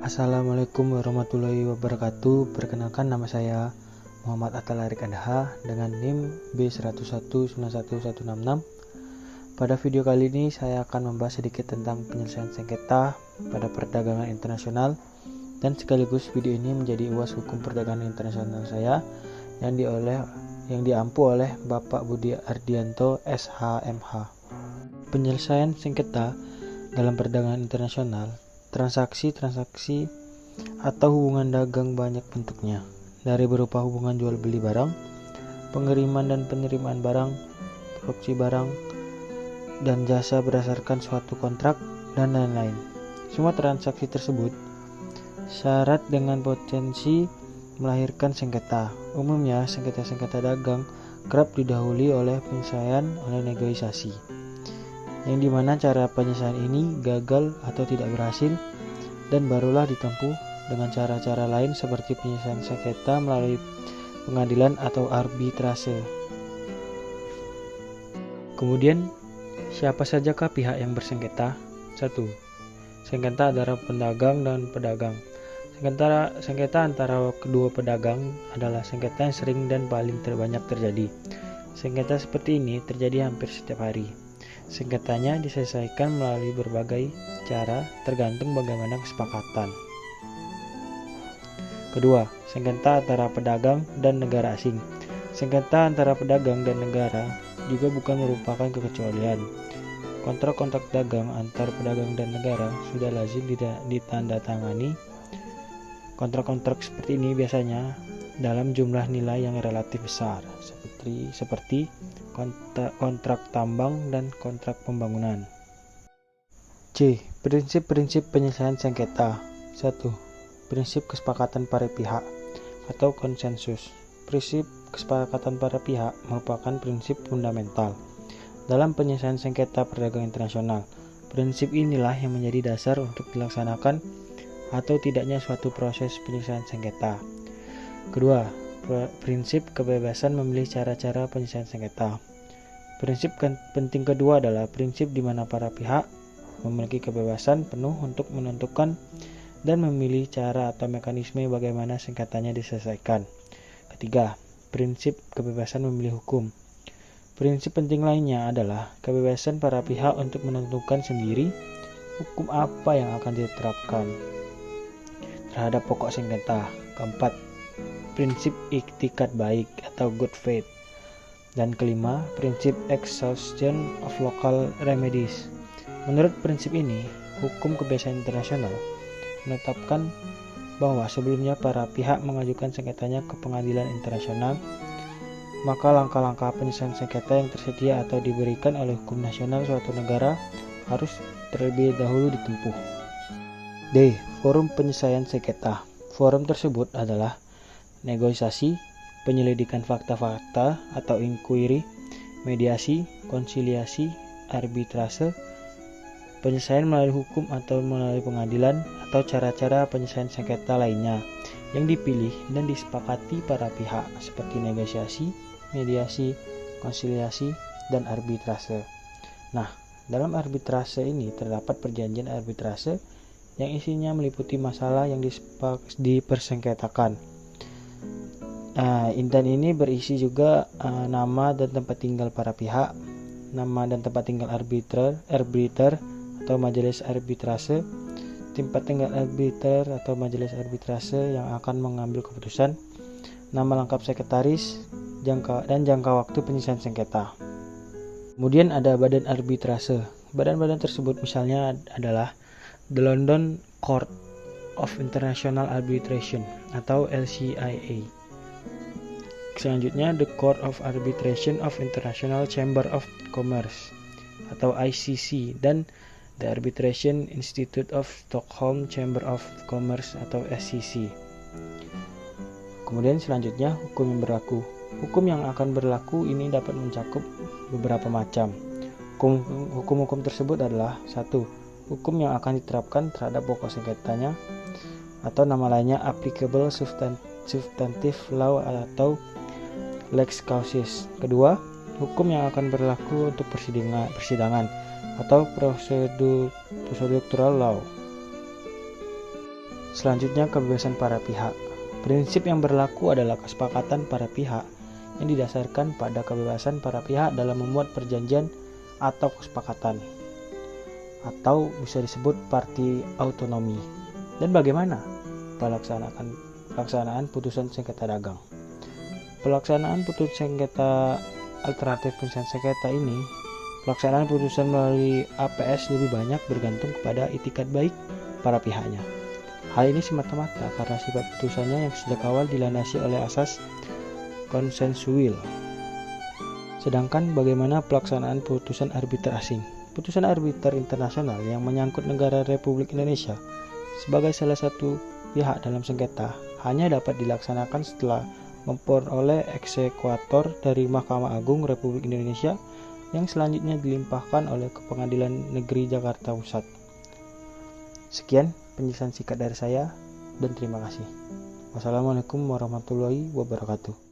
Assalamualaikum warahmatullahi wabarakatuh. Perkenalkan, nama saya Muhammad Atalarik Adha dengan NIM B1019166. Pada video kali ini saya akan membahas sedikit tentang penyelesaian sengketa pada perdagangan internasional, dan sekaligus video ini menjadi UAS hukum perdagangan internasional saya yang diampu oleh Bapak Budi Ardianto SHMH. Penyelesaian sengketa dalam perdagangan internasional, transaksi atau hubungan dagang banyak bentuknya, dari berupa hubungan jual beli barang, pengiriman dan penerimaan barang, produksi barang dan jasa berdasarkan suatu kontrak, dan lain-lain. Semua transaksi tersebut syarat dengan potensi melahirkan sengketa. Umumnya sengketa-sengketa dagang kerap didahului oleh penyelesaian oleh negosiasi, yang dimana cara penyelesaian ini gagal atau tidak berhasil, dan barulah ditempuh dengan cara-cara lain seperti penyelesaian sengketa melalui pengadilan atau arbitrase. Kemudian, siapa sajakah pihak yang bersengketa? 1. Sengketa antara pedagang dan pedagang. Sengketa antara kedua pedagang adalah sengketa yang sering dan paling terbanyak terjadi. Sengketa seperti ini terjadi hampir setiap hari. Sengketanya diselesaikan melalui berbagai cara tergantung bagaimana kesepakatan. Kedua, sengketa antara pedagang dan negara asing. Sengketa antara pedagang dan negara juga bukan merupakan kekecualian. Kontrak-kontrak dagang antar pedagang dan negara sudah lazim ditandatangani. Kontrak-kontrak seperti ini biasanya dalam jumlah nilai yang relatif besar, seperti kontrak tambang dan kontrak pembangunan. C. Prinsip-prinsip penyelesaian sengketa. 1. Prinsip kesepakatan para pihak atau konsensus. Prinsip kesepakatan para pihak merupakan prinsip fundamental dalam penyelesaian sengketa perdagangan internasional. Prinsip inilah yang menjadi dasar untuk dilaksanakan atau tidaknya suatu proses penyelesaian sengketa. Kedua, prinsip kebebasan memilih cara-cara penyelesaian sengketa. Prinsip penting kedua adalah prinsip di mana para pihak memiliki kebebasan penuh untuk menentukan dan memilih cara atau mekanisme bagaimana sengketanya diselesaikan. Ketiga, prinsip kebebasan memilih hukum. Prinsip penting lainnya adalah kebebasan para pihak untuk menentukan sendiri hukum apa yang akan diterapkan terhadap pokok sengketa. Keempat, prinsip iktikat baik atau good faith. Dan kelima, prinsip exhaustion of local remedies. Menurut prinsip ini, hukum kebiasaan internasional menetapkan bahwa sebelumnya para pihak mengajukan sengketanya ke pengadilan internasional, maka langkah-langkah penyelesaian sengketa yang tersedia atau diberikan oleh hukum nasional suatu negara harus terlebih dahulu ditempuh. D. Forum penyelesaian sengketa. Forum tersebut adalah negosiasi, penyelidikan fakta-fakta atau inquiry, mediasi, konsiliasi, arbitrase, penyelesaian melalui hukum atau melalui pengadilan, atau cara-cara penyelesaian sengketa lainnya yang dipilih dan disepakati para pihak seperti negosiasi, mediasi, konsiliasi, dan arbitrase. Nah, dalam arbitrase ini terdapat perjanjian arbitrase yang isinya meliputi masalah yang dipersengketakan. Dan ini berisi juga nama dan tempat tinggal para pihak, nama dan tempat tinggal arbiter atau majelis arbitrase, tempat tinggal arbiter atau majelis arbitrase yang akan mengambil keputusan, nama lengkap sekretaris, dan jangka waktu penyelesaian sengketa. Kemudian ada badan arbitrase. Badan-badan tersebut misalnya adalah The London Court of International Arbitration atau LCIA. Selanjutnya, The Court of Arbitration of International Chamber of Commerce atau ICC, dan The Arbitration Institute of Stockholm Chamber of Commerce atau SCC. Kemudian selanjutnya, hukum yang berlaku. Hukum yang akan berlaku ini dapat mencakup beberapa macam. Hukum-hukum tersebut adalah: 1. Hukum yang akan diterapkan terhadap pokok sengketanya, atau nama lainnya applicable substantive law atau lex causis. Kedua, hukum yang akan berlaku untuk persidangan atau prosedural law. Selanjutnya, kebebasan para pihak. Prinsip yang berlaku adalah kesepakatan para pihak yang didasarkan pada kebebasan para pihak dalam membuat perjanjian atau kesepakatan, atau bisa disebut party autonomy. Dan bagaimana pelaksanaan putusan sengketa dagang? Pelaksanaan putusan sengketa alternatif putusan sengketa ini, pelaksanaan putusan melalui APS lebih banyak bergantung kepada itikat baik para pihaknya. Hal ini semata-mata karena sifat putusannya yang sejak awal dilandasi oleh asas konsensual. Sedangkan bagaimana pelaksanaan putusan arbiter asing? Putusan arbiter internasional yang menyangkut negara Republik Indonesia sebagai salah satu pihak dalam sengketa hanya dapat dilaksanakan setelah memperoleh eksekutor dari Mahkamah Agung Republik Indonesia yang selanjutnya dilimpahkan oleh ke Pengadilan Negeri Jakarta Pusat. Sekian penjelasan singkat dari saya dan terima kasih. Wassalamualaikum warahmatullahi wabarakatuh.